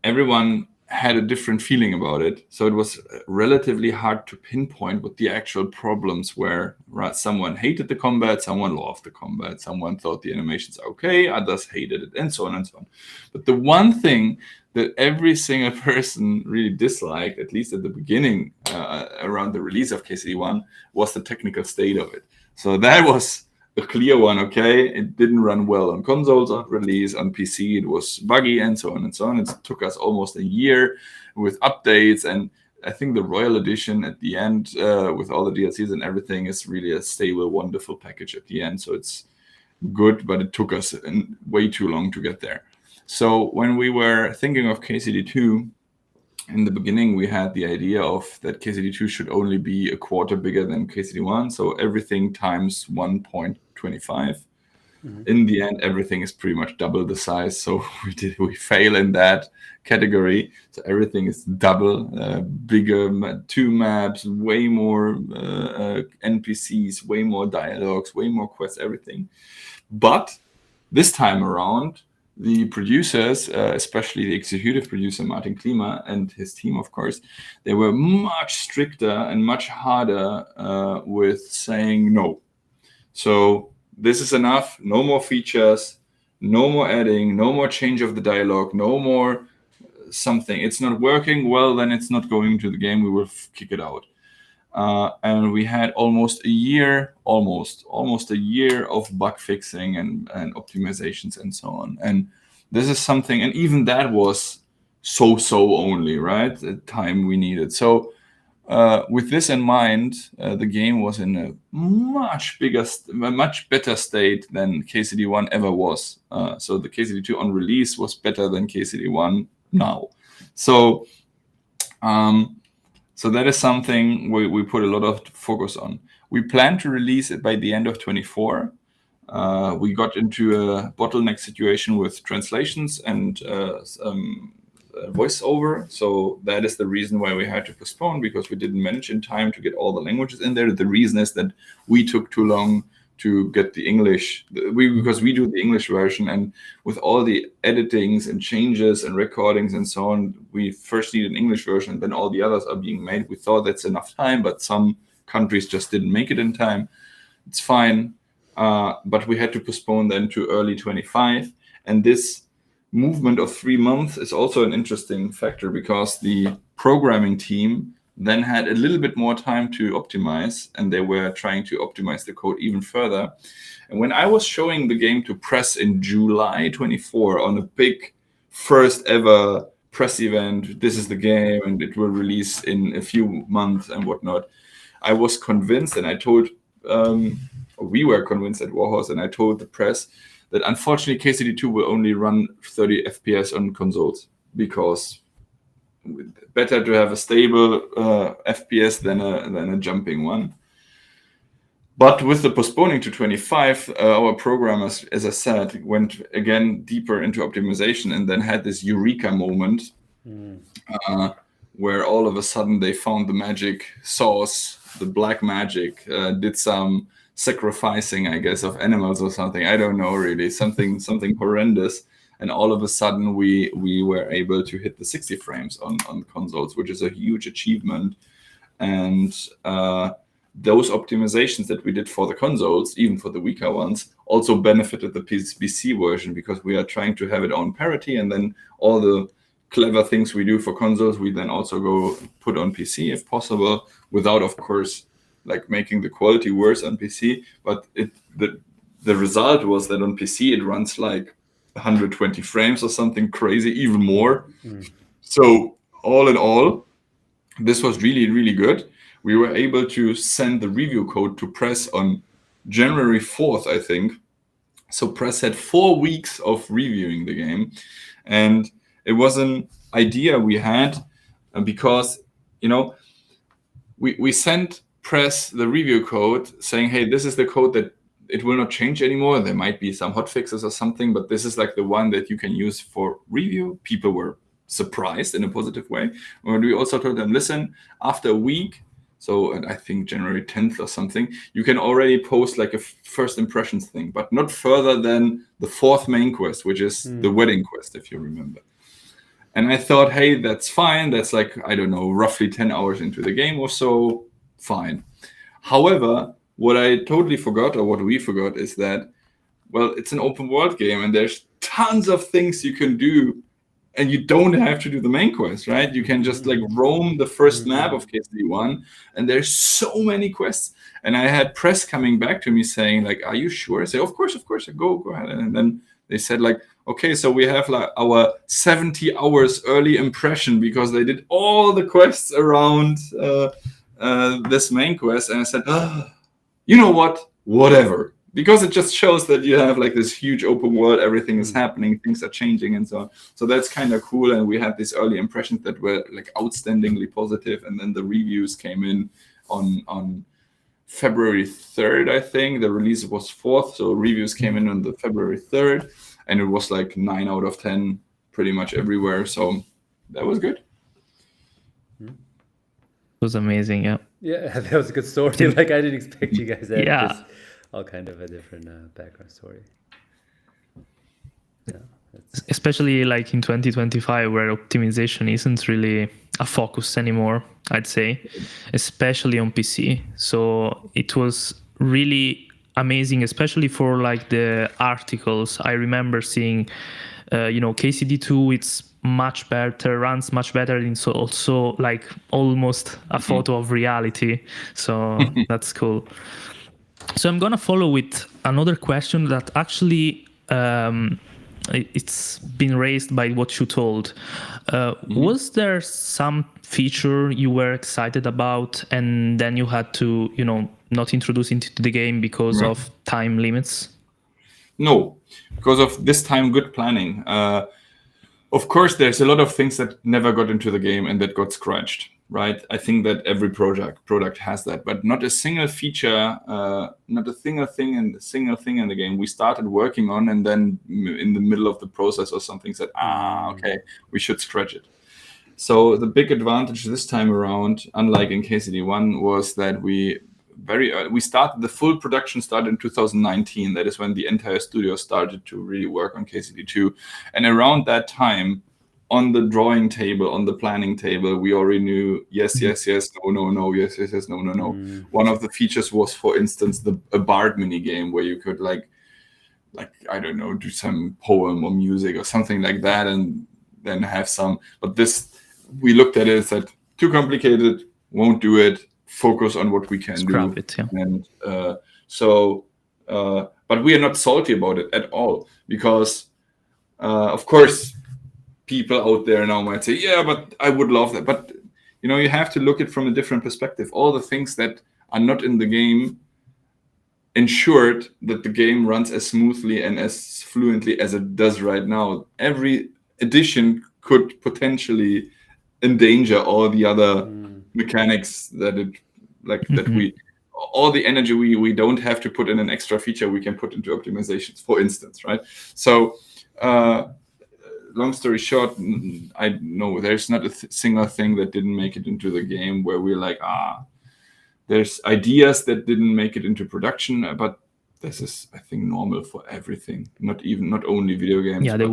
C: everyone had a different feeling about it. So it was relatively hard to pinpoint what the actual problems were. Right? Someone hated the combat, someone loved the combat, someone thought the animations are okay, others hated it, and so on and so on. But the one thing that every single person really disliked, at least at the beginning, around the release of KCD1, was the technical state of it. So that was a clear one, okay? It didn't run well on consoles on release, on PC it was buggy, and so on and so on. It took us almost a year with updates, and I think the Royal Edition at the end, with all the DLCs and everything, is really a stable, wonderful package at the end. So it's good, but it took us way too long to get there. So when we were thinking of KCD2, in the beginning, we had the idea of that KCD2 should only be a quarter bigger than KCD1, so everything times 1.25. In the end, everything is pretty much double the size, so we fail in that category. So everything is double, bigger, 2 maps, way more NPCs, way more dialogues, way more quests, everything. But this time around, the producers, especially the executive producer, Martin Klima, and his team, of course, they were much stricter and much harder with saying no. So this is enough, no more features, no more adding, no more change of the dialogue, no more something. It's not working, well, then it's not going to the game, we will kick it out. and we had almost a year of bug fixing and optimizations and so on. And this is something, and even that was so only, right? The time we needed. So with this in mind, the game was in a much better state than KCD1 ever was. So the KCD2 on release was better than KCD1 now. So that is something we put a lot of focus on. We plan to release it by the end of 24. We got into a bottleneck situation with translations and voiceover. So that is the reason why we had to postpone, because we didn't manage in time to get all the languages in there. The reason is that we took too long to get the English, because we do the English version, and with all the editings and changes and recordings and so on, we first need an English version, then all the others are being made. We thought that's enough time, but some countries just didn't make it in time. It's fine, but we had to postpone then to early 25. And this movement of 3 months is also an interesting factor, because the programming team then had a little bit more time to optimize, and they were trying to optimize the code even further. And when I was showing the game to press in July 24 on a big first ever press event, this is the game and it will release in a few months and whatnot, I was convinced, and I told, we were convinced at Warhorse, and I told the press that unfortunately KCD2 will only run 30 FPS on consoles, because better to have a stable FPS than a jumping one. But with the postponing to 25, our programmers, as I said, went again deeper into optimization, and then had this eureka moment where all of a sudden they found the magic sauce, the black magic, did some sacrificing, I guess, of animals or something. I don't know, really, something horrendous. And all of a sudden, we were able to hit the 60 frames on consoles, which is a huge achievement. And those optimizations that we did for the consoles, even for the weaker ones, also benefited the PC version, because we are trying to have it on parity. And then all the clever things we do for consoles, we then also go put on PC if possible, without, of course, like making the quality worse on PC. But the result was that on PC, it runs like 120 frames or something crazy, even more. So all in all, this was really, really good. We were able to send the review code to press on January 4th, I think. So press had 4 weeks of reviewing the game. And it was an idea we had, because, we sent press the review code saying, hey, this is the code that it will not change anymore. There might be some hotfixes or something, but this is like the one that you can use for review. People were surprised in a positive way. And we also told them, listen, after a week, so I think January 10th or something, you can already post like a first impressions thing, but not further than the 4th main quest, which is the wedding quest, if you remember. And I thought, hey, that's fine. That's like, I don't know, roughly 10 hours into the game or so. Fine. However, what I totally forgot, or what we forgot, is that, well, it's an open world game, and there's tons of things you can do, and you don't have to do the main quest, right? You can just like roam the first map of KCD1, and there's so many quests. And I had press coming back to me saying, like, are you sure? I say, of course, go ahead. And then they said, like, okay, so we have like our 70 hours early impression, because they did all the quests around this main quest. And I said, you know what? Whatever. Because it just shows that you have like this huge open world, everything is happening, things are changing and so on. So that's kind of cool. And we had these early impressions that were like outstandingly positive. And then the reviews came in on February 3rd, I think. The release was 4th. So reviews came in on the February 3rd. And it was like 9 out of 10 pretty much everywhere. So that was good.
B: It was amazing, yeah.
A: Yeah, that was a good story. Like, I didn't expect you guys to have this all kind of a different background story. Yeah,
B: especially like in 2025, where optimization isn't really a focus anymore, I'd say, especially on PC. So it was really amazing, especially for like the articles. I remember seeing KCD2, it's much better, runs much better. It's also like almost a photo of reality. So that's cool. So I'm gonna follow with another question that actually it's been raised by what you told. Was there some feature you were excited about and then you had to, not introduce into the game because of time limits?
C: No, because of this time good planning. Of course, there's a lot of things that never got into the game and that got scratched, right? I think that every product has that, but not a single feature, not a single thing in the game we started working on, and then in the middle of the process or something said, okay, we should scratch it. So the big advantage this time around, unlike in KCD1, was that the full production started in 2019. That is when the entire studio started to really work on KCD2. And around that time, on the drawing table, on the planning table, we already knew yes, yes, yes, no, yes, yes, yes, no. One of the features was, for instance, a Bard mini game where you could like I don't know, do some poem or music or something like that, and then have some. But this, we looked at it and said, too complicated, won't do it. Focus on what we can
B: Scrap
C: do.
B: it, yeah.
C: And but we are not salty about it at all, because of course people out there now might say, yeah, but I would love that. But you have to look at it from a different perspective. All the things that are not in the game ensured that the game runs as smoothly and as fluently as it does right now. Every addition could potentially endanger all the other mechanics that all the energy we don't have to put in an extra feature we can put into optimizations, for instance, right? So long story short, I know there's not a single thing that didn't make it into the game where we're like, there's ideas that didn't make it into production, but this is, I think, normal for everything, not only video games.
B: Yeah, they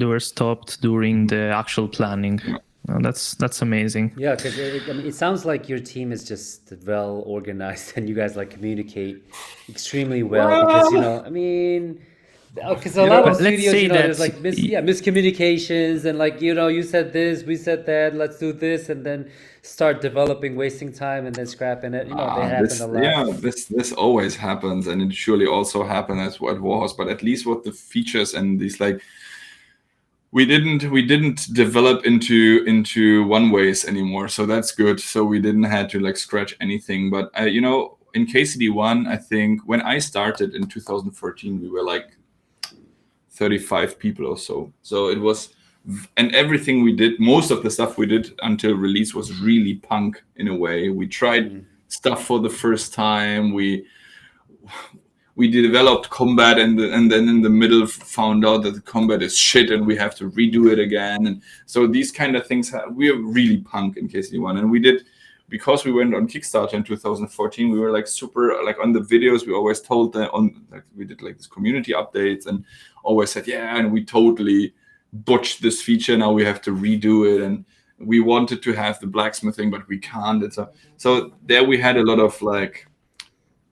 B: were stopped during the actual planning.
C: Yeah.
B: Oh, that's amazing.
A: Yeah, because it sounds like your team is just well organized and you guys communicate extremely well. Because because a lot of studios, there's miscommunications and you said this, we said that, let's do this, and then start developing, wasting time, and then scrapping it. They happen a lot.
C: Yeah, this always happens, and it surely also happened at Warhorse. But at least what the features and these we didn't develop into one ways anymore, so that's good. So we didn't have to scratch anything. But in KCD1, I think when I started in 2014, we were 35 people or so. So it was, and everything we did, most of the stuff we did until release was really punk in a way. We tried stuff for the first time. We developed combat and then in the middle found out that the combat is shit and we have to redo it again. And so these kind of things, we are really punk in KCD1. And we did, because we went on Kickstarter in 2014, we were super, on the videos, we always told them we did this community updates and always said, yeah, and we totally botched this feature. Now we have to redo it. And we wanted to have the blacksmithing, but we can't. And so there we had a lot of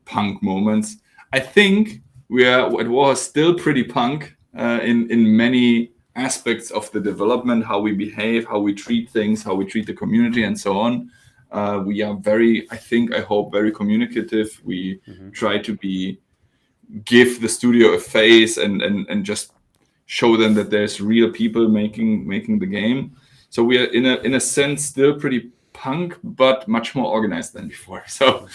C: punk moments. I think it was still pretty punk in many aspects of the development, how we behave, how we treat things, how we treat the community, and so on. We are I hope, very communicative. We try to give the studio a face and just show them that there's real people making the game. So we are in a sense still pretty punk, but much more organized than before. So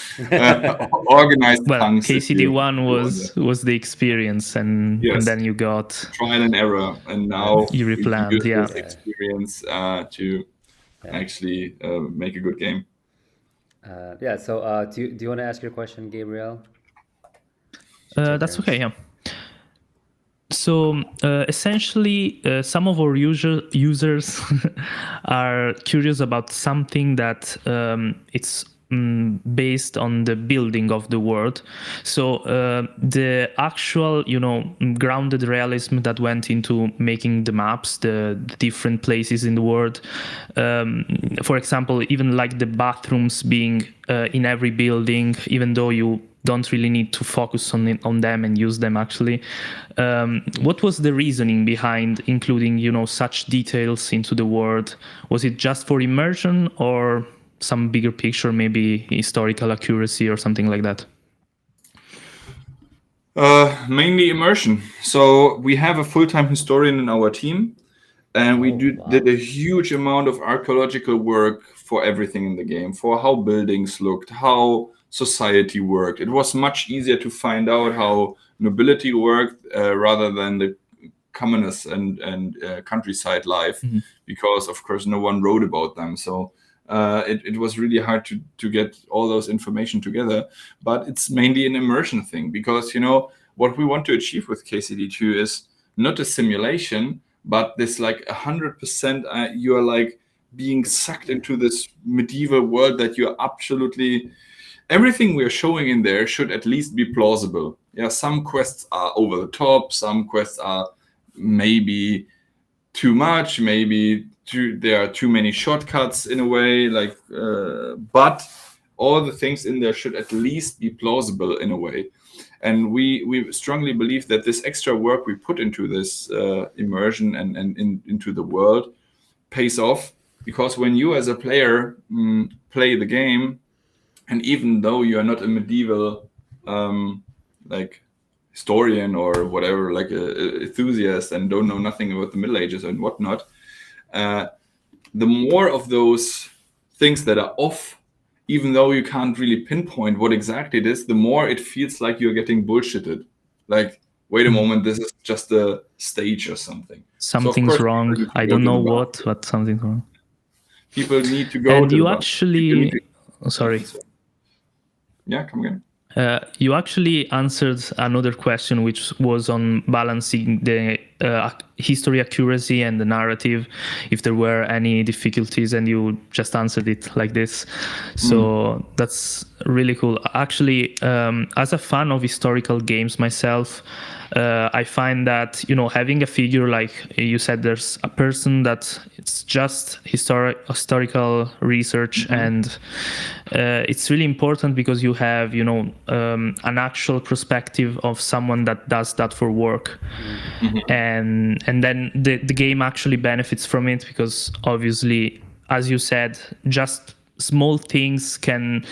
C: organized punks.
B: KCD1 was the experience, and then you got
C: trial and error, and now
B: you replanned.
C: This experience to actually make a good game.
A: So do you want to ask your question, Gabriel?
B: That's okay. Yeah. So essentially, some of our users are curious about something that it's based on the building of the world. So the actual, grounded realism that went into making the maps, the different places in the world. For example, even the bathrooms being in every building, even though you don't really need to focus on them and use them actually. What was the reasoning behind including, such details into the world? Was it just for immersion or some bigger picture, maybe historical accuracy or something like that?
C: Mainly immersion. So we have a full-time historian in our team, and we did a huge amount of archaeological work for everything in the game, for how buildings looked, how society worked. It was much easier to find out how nobility worked rather than the commoners and countryside life, because of course no one wrote about them. So it was really hard to get all those information together. But it's mainly an immersion thing, because what we want to achieve with KCD2 is not a simulation, but this like 100% you are like being sucked into this medieval world that you're absolutely, everything we're showing in there should at least be plausible. Yeah, some quests are over the top, some quests are maybe too much, maybe there are too many shortcuts in a way, like but all the things in there should at least be plausible in a way. And we strongly believe that this extra work we put into this immersion and into the world pays off, because when you as a player play the game, and even though you are not a medieval like historian or whatever, like a enthusiast, and don't know nothing about the Middle Ages and whatnot, the more of those things that are off, even though you can't really pinpoint what exactly it is, the more it feels like you're getting bullshitted. Like, wait a moment, this is just a stage or something.
B: Something's wrong. I don't know what, but something's wrong.
C: People need to go.
B: And you actually, sorry.
C: Yeah, come again.
B: You actually answered another question, which was on balancing the history accuracy and the narrative, if there were any difficulties, and you just answered it like this. So that's really cool. Actually, as a fan of historical games myself, I find that, having a figure like you said, there's a person that it's just historical research, and it's really important because you have, an actual perspective of someone that does that for work. And then the game actually benefits from it, because obviously, as you said, just small things can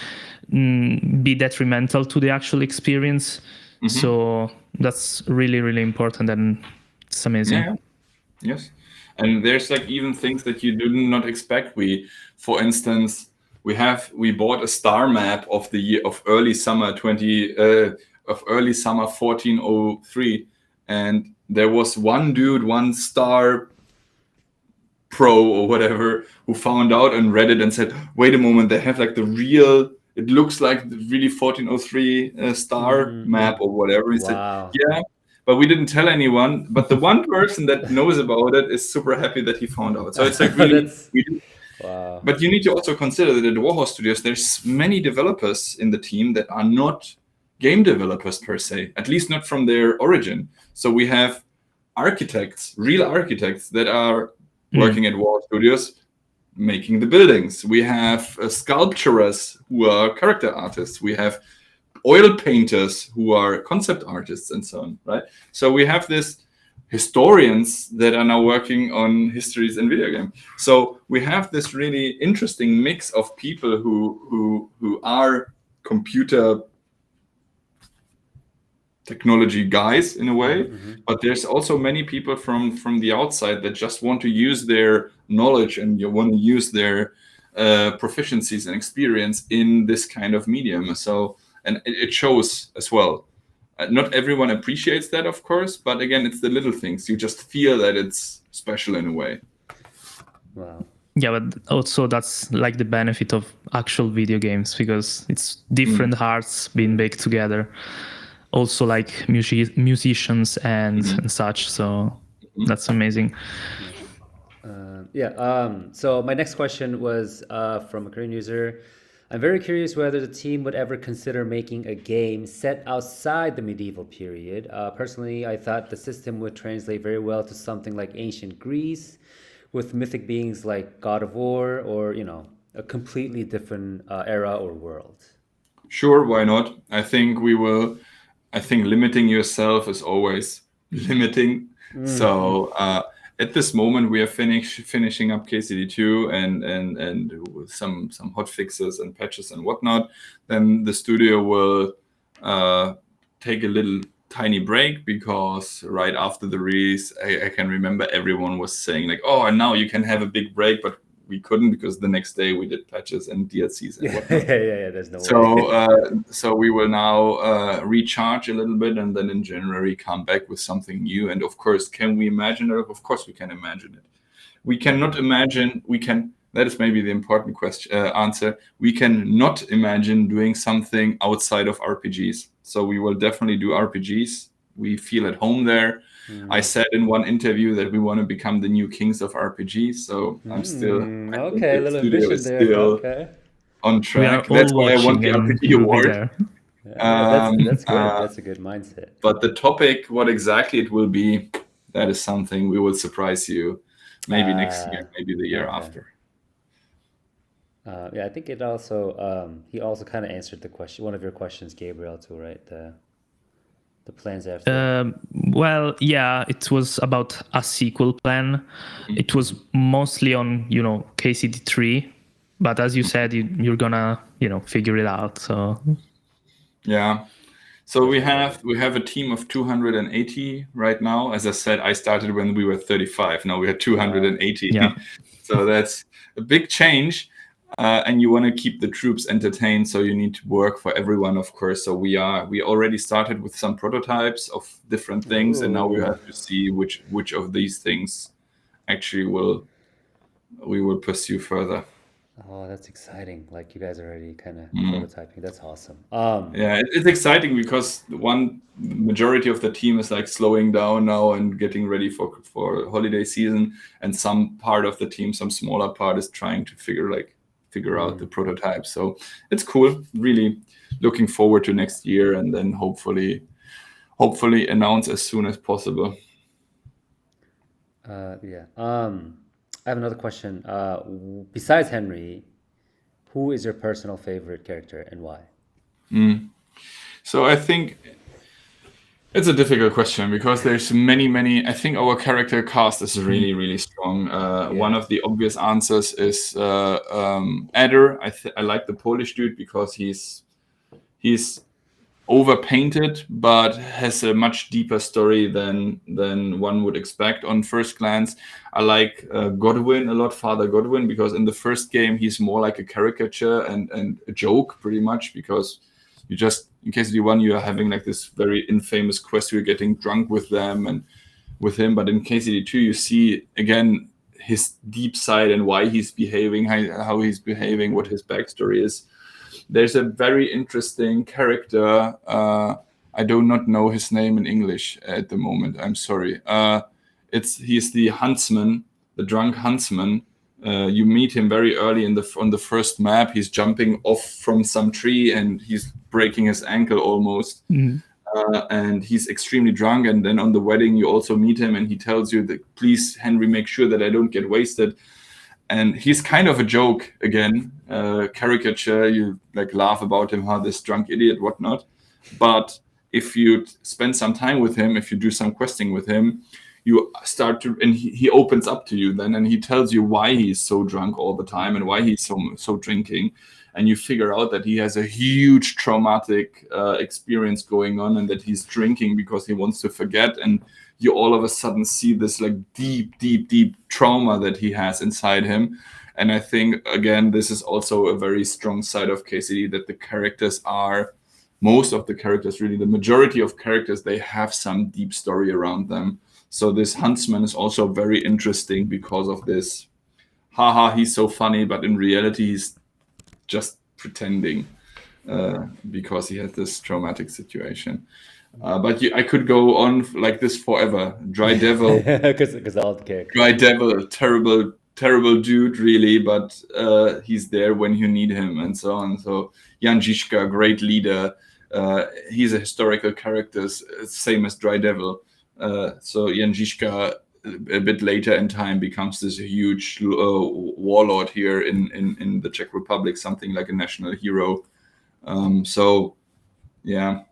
B: be detrimental to the actual experience. So that's really, really important, and it's amazing.
C: Yeah. Yes. And there's like even things that you do not expect. For instance, we bought a star map of the year of early summer 1403, and there was one dude, one star pro or whatever, who found out and read it and said, wait a moment, they have like the real, it looks like the really 1403 star map or whatever. He said, yeah, but we didn't tell anyone. But the one person that knows about it is super happy that he found out. So it's like really, wow. But you need to also consider that at Warhorse Studios, there's many developers in the team that are not game developers per se, at least not from their origin. So we have architects, real architects that are working at Warhorse Studios, making the buildings. We have sculpturists who are character artists. We have oil painters who are concept artists and so on, right? So we have this historians that are now working on histories in video game. So we have this really interesting mix of people who are computer technology guys in a way, but there's also many people from the outside that just want to use their knowledge and you want to use their proficiencies and experience in this kind of medium. So, and it shows as well. Not everyone appreciates that, of course, but again, it's the little things. You just feel that it's special in a way.
A: Wow.
B: Yeah, but also that's like the benefit of actual video games, because it's different hearts being baked together. Also like musicians and such. So that's amazing.
A: So my next question was from a Korean user. I'm very curious whether the team would ever consider making a game set outside the medieval period. Personally, I thought the system would translate very well to something like ancient Greece, with mythic beings like God of War, or a completely different era or world.
C: Sure, why not? I think limiting yourself is always limiting. So at this moment, we are finishing up KCD2 and with some hot fixes and patches and whatnot. Then the studio will take a little tiny break, because right after the release, I can remember everyone was saying like, oh, and now you can have a big break, but we couldn't, because the next day we did patches and DLCs and whatnot.
A: Yeah, there's no way.
C: So we will now recharge a little bit, and then in January come back with something new. And of course, can we imagine it? Of course we can imagine it. We cannot imagine, that is maybe the important answer. We cannot imagine doing something outside of RPGs. So we will definitely do RPGs. We feel at home there. I said in one interview that we want to become the new kings of RPGs. So I'm still
A: okay, a little ambition there. Okay.
C: On track. That's why I want the RPG award.
A: Yeah, that's good. That's a good mindset.
C: But the topic, what exactly it will be, that is something we will surprise you. Maybe next year, maybe the year after.
A: I think it also he also kind of answered the question, one of your questions, Gabriel, too, right? The plans after.
B: Well, yeah, it was about a sequel plan. It was mostly on KCD3, but as you said, you're gonna figure it out. So
C: yeah. So we have a team of 280 right now. As I said, I started when we were 35. Now we are 280.
B: Yeah.
C: So that's a big change. And you want to keep the troops entertained, so you need to work for everyone, of course. So we already started with some prototypes of different things, and now we have to see which of these things actually we will pursue further.
A: Oh, that's exciting! Like you guys are already kind of prototyping. That's awesome.
C: Yeah, it's exciting because the majority of the team is like slowing down now and getting ready for holiday season, and some part of the team, some smaller part, is trying to figure out the prototype. So it's cool. Really looking forward to next year, and then hopefully announce as soon as possible.
A: I have another question. Besides Henry, who is your personal favorite character and why?
C: So I think it's a difficult question, because there's many. I think our character cast is really, really strong. One of the obvious answers is Adder. I like the Polish dude because he's overpainted, but has a much deeper story than one would expect on first glance. I like Godwin a lot, Father Godwin, because in the first game he's more like a caricature and a joke, pretty much, because you just, in KCD1, you are having like this very infamous quest. You're getting drunk with them and with him. But in KCD2, you see again his deep side and why he's behaving, how he's behaving, what his backstory is. There's a very interesting character. I do not know his name in English at the moment. I'm sorry. He's the huntsman, the drunk huntsman. You meet him very early on the first map. He's jumping off from some tree and he's breaking his ankle almost. And he's extremely drunk. And then on the wedding, you also meet him and he tells you that, please, Henry, make sure that I don't get wasted. And he's kind of a joke again, caricature. You like laugh about him, this drunk idiot, whatnot. But if you spend some time with him, if you do some questing with him, you start to, and he opens up to you then, and he tells you why he's so drunk all the time and why he's so drinking. And you figure out that he has a huge traumatic experience going on, and that he's drinking because he wants to forget. And you all of a sudden see this like deep trauma that he has inside him. And I think, again, this is also a very strong side of KCD, that the characters most of the characters, really the majority of characters, they have some deep story around them. So this huntsman is also very interesting because of this, he's so funny, but in reality he's just pretending because he had this traumatic situation. But I could go on like this forever. Dry Devil,
A: because all the characters.
C: Dry Devil, a terrible dude, really, but he's there when you need him, and so on. So Jan Žižka, great leader. He's a historical character, same as Dry Devil. So Jan Žižka, a bit later in time, becomes this huge warlord here in the Czech Republic, something like a national hero. So yeah,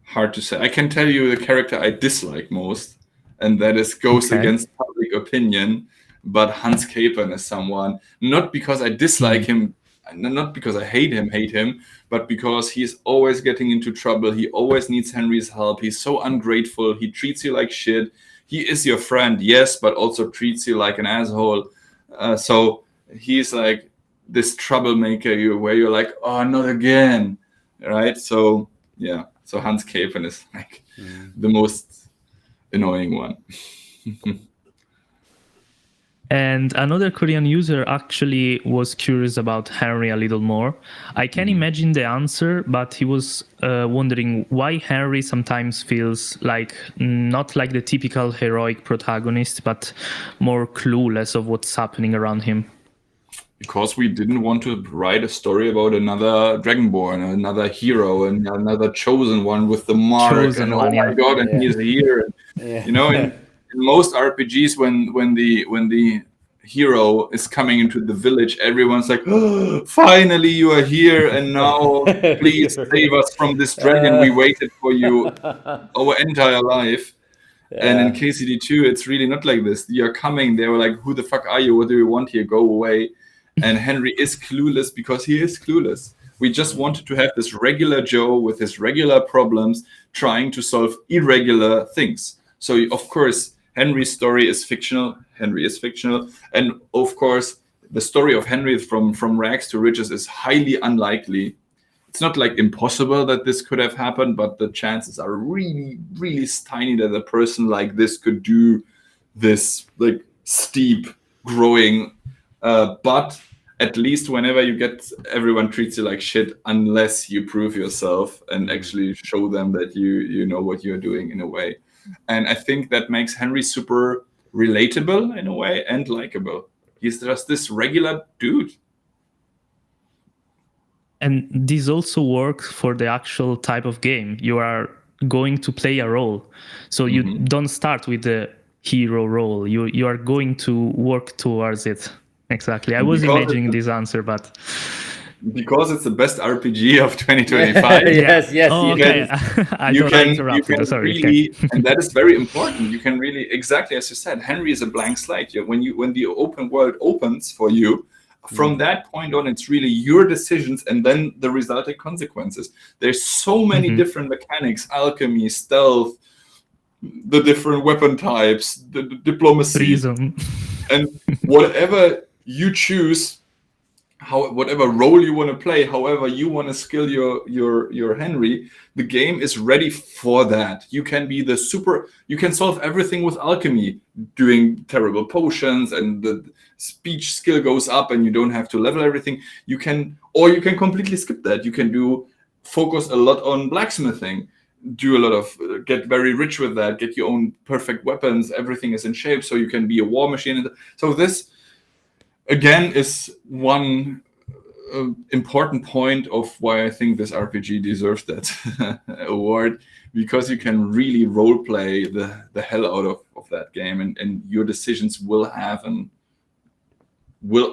C: hard to say. I can tell you the character I dislike most, and that goes against public opinion. But Hans Capern is someone, not because I dislike him, not because I hate him, but because he's always getting into trouble. He always needs Henry's help. He's so ungrateful. He treats you like shit. He is your friend, yes, but also treats you like an asshole. So he's like this troublemaker where you're like, oh, not again, right? So yeah, so Hans Capern is like the most annoying one.
B: And another Korean user actually was curious about Henry a little more. I can imagine the answer, but he was wondering why Henry sometimes feels like not like the typical heroic protagonist, but more clueless of what's happening around him.
C: Because we didn't want to write a story about another Dragonborn, another hero, and another chosen one with the mark. And oh my god, and he's here. You know, in most RPGs, when the hero is coming into the village, everyone's like, oh, finally you are here, and now please save us from this dragon. We waited for you our entire life. And in KCD2, it's really not like this. You're coming, they were like, who the fuck are you? What do you want here? Go away. And Henry is clueless because he is clueless. We just wanted to have this regular Joe with his regular problems trying to solve irregular things. So, of course, Henry's story is fictional. Henry is fictional. And, of course, the story of Henry from rags to riches is highly unlikely. It's not like impossible that this could have happened, but the chances are really, really tiny that a person like this could do this like steep growing. But at least whenever you get, everyone treats you like shit unless you prove yourself and actually show them that you know what you're doing in a way. And I think that makes Henry super relatable in a way and likable. He's just this regular dude.
B: And this also works for the actual type of game. You are going to play a role. So you don't start with the hero role. You are going to work towards it. Exactly. I was imagining this answer, but...
C: Because it's the best RPG of 2025.
A: yes.
B: Oh, okay. I thought I interrupted. Sorry.
C: Really, and that is very important. You can really, exactly as you said, Henry is a blank slate. When the open world opens for you, from that point on, it's really your decisions and then the resulting consequences. There's so many different mechanics: alchemy, stealth, the different weapon types, the diplomacy,
B: Reason.
C: and whatever you choose, whatever role you want to play, however you want to skill your Henry, the game is ready for that. You can be you can solve everything with alchemy, doing terrible potions, and the speech skill goes up and you don't have to level everything. You can completely skip that. You can focus a lot on blacksmithing, do a lot of, get very rich with that, get your own perfect weapons, everything is in shape, so you can be a war machine. So this, again, is one important point of why I think this RPG deserves that award, because you can really role play the hell out of that game, and your decisions will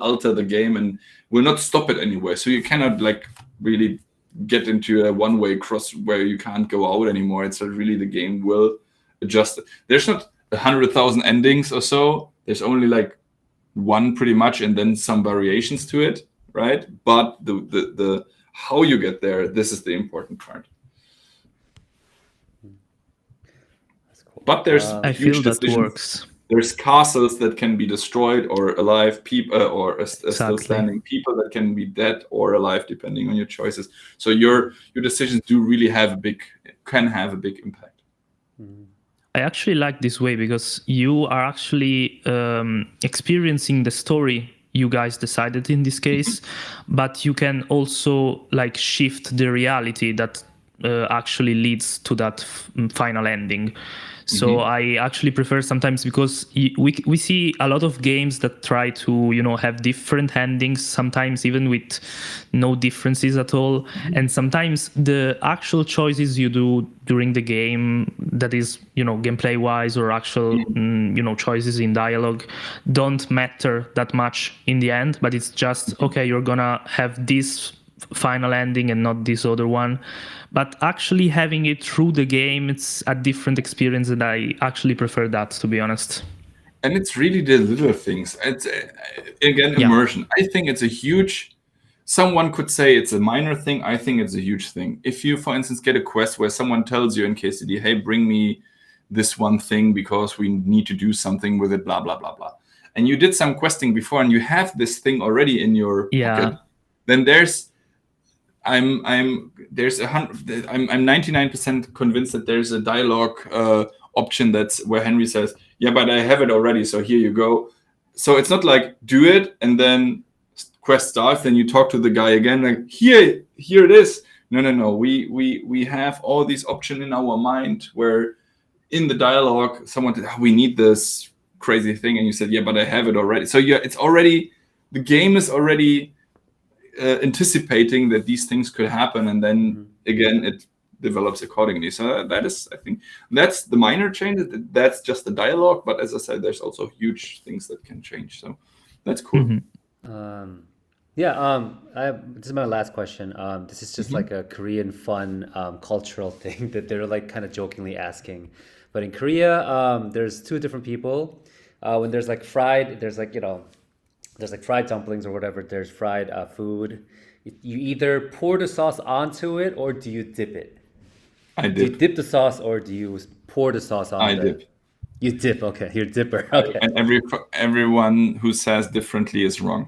C: alter the game and will not stop it anywhere. So you cannot like really get into a one-way cross where you can't go out anymore. It's really the game will adjust. There's not 100,000 endings or so. There's only like one pretty much, and then some variations to it, right? But the how you get there, this is the important part.
A: That's cool.
C: But there's
B: I feel that works.
C: There's castles that can be destroyed or alive, people or still standing, people that can be dead or alive, depending on your choices. So your decisions do really can have a big impact.
B: I actually like this way because you are actually experiencing the story you guys decided in this case, but you can also like shift the reality that actually leads to that final ending. So I actually prefer sometimes, because we see a lot of games that try to, have different endings, sometimes even with no differences at all. And sometimes the actual choices you do during the game, that is, gameplay wise or actual, choices in dialogue, don't matter that much in the end, but it's just, okay, you're gonna have this final ending and not this other one. But actually having it through the game, it's a different experience, and I actually prefer that, to be honest.
C: And it's really the little things. It's again immersion. I think it's a huge. Someone could say it's a minor thing. I think it's a huge thing. If you, for instance, get a quest where someone tells you in KCD, "Hey, bring me this one thing because we need to do something with it," blah blah blah blah, and you did some questing before, and you have this thing already in your pocket, then I'm 99% convinced that there's a dialogue option that's where Henry says, "Yeah, but I have it already, so here you go." So it's not like do it and then quest starts, then you talk to the guy again, like here it is. No. We have all these options in our mind where in the dialogue someone said, "We need this crazy thing," and you said, "Yeah, but I have it already." So it's already, the game is already anticipating that these things could happen, and then again it develops accordingly. So that is, I think, that's the minor change. That's just the dialogue, but as I said, there's also huge things that can change. So that's cool.
A: This is my last question. This is just like a Korean fun cultural thing that they're like kind of jokingly asking. But in Korea, there's two different people. When there's like fried, there's like fried dumplings or whatever. There's fried food. You either pour the sauce onto it or do you dip it?
C: I dip.
A: Do you dip the sauce or do you pour the sauce on it?
C: I dip.
A: You dip. Okay, you're a dipper. Okay.
C: And everyone who says differently is wrong.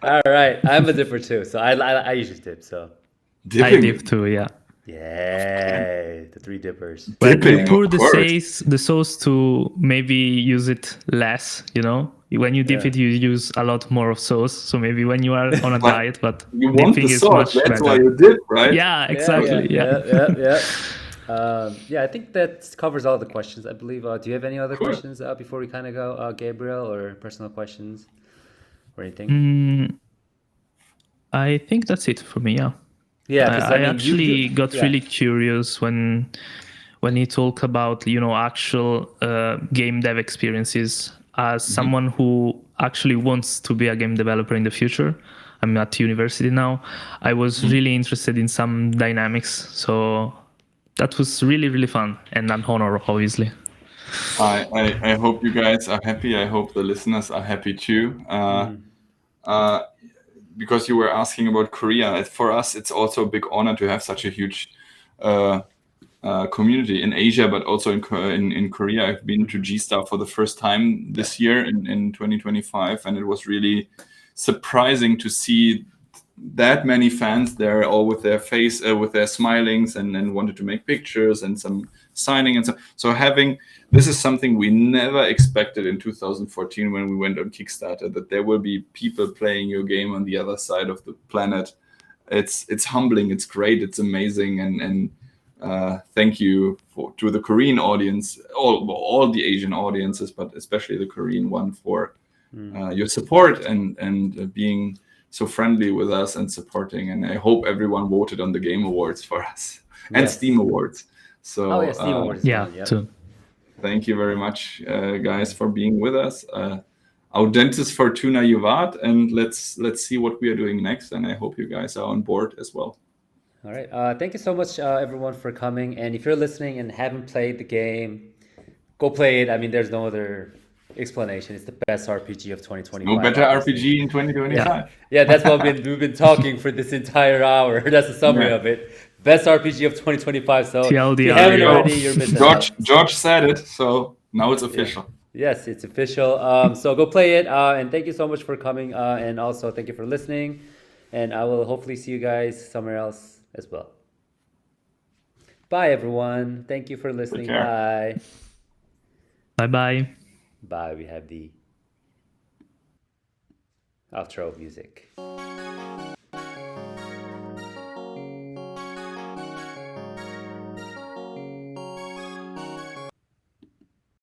A: All right, I'm a dipper too, so I usually dip. So
C: Dipping.
B: I dip too, yeah.
A: Yay, the three dippers.
B: But you
C: Dipping,
B: pour
C: of
B: the
C: course.
B: sauce to maybe use it less, you know? When you dip it, you use a lot more of sauce. So maybe when you are on a diet, but
C: You want
B: dipping
C: the
B: is
C: sauce,
B: much
C: that's
B: better.
C: why you dip, right?
B: Yeah, exactly.
A: Yeah. I think that covers all the questions, I believe. Do you have any other questions before we kind of go, Gabriel, or personal questions or anything?
B: I think that's it for me, yeah.
A: Yeah,
B: I actually got really curious when you talk about, actual game dev experiences. As someone who actually wants to be a game developer in the future, I'm at university now, I was really interested in some dynamics. So that was really, really fun and an honor, obviously.
C: I hope you guys are happy. I hope the listeners are happy too. Because you were asking about Korea, for us, it's also a big honor to have such a huge community in Asia, but also in Korea. I've been to G-Star for the first time this year in 2025, and it was really surprising to see that many fans there, all with their with their smilings, and wanted to make pictures and some signing and so having. This is something we never expected in 2014 when we went on Kickstarter, that there will be people playing your game on the other side of the planet. It's humbling, it's great, it's amazing, and thank you to the Korean audience, all the Asian audiences, but especially the Korean one, for your support and being so friendly with us and supporting. And I hope everyone voted on the Game Awards for us and Steam Awards. So
A: Steam Awards.
B: Too.
C: Thank you very much, guys, for being with us. Audentis Fortuna Juvat, and let's see what we are doing next. And I hope you guys are on board as well.
A: All right. Thank you so much, everyone, for coming. And if you're listening and haven't played the game, go play it. I mean, there's no other explanation. It's the best RPG of 2025.
C: No better RPG in 2025.
A: Yeah, that's what we've been talking for this entire hour. That's the summary of it. Best RPG of 2025. So
B: TLDR,
A: if you haven't already, you're missing out.
C: George said it, so now it's official.
A: Yes, it's official. So go play it. And thank you so much for coming. And also thank you for listening. And I will hopefully see you guys somewhere else as well. Bye, everyone. Thank you for listening. Bye.
B: Bye-bye.
A: Bye. We have the outro music.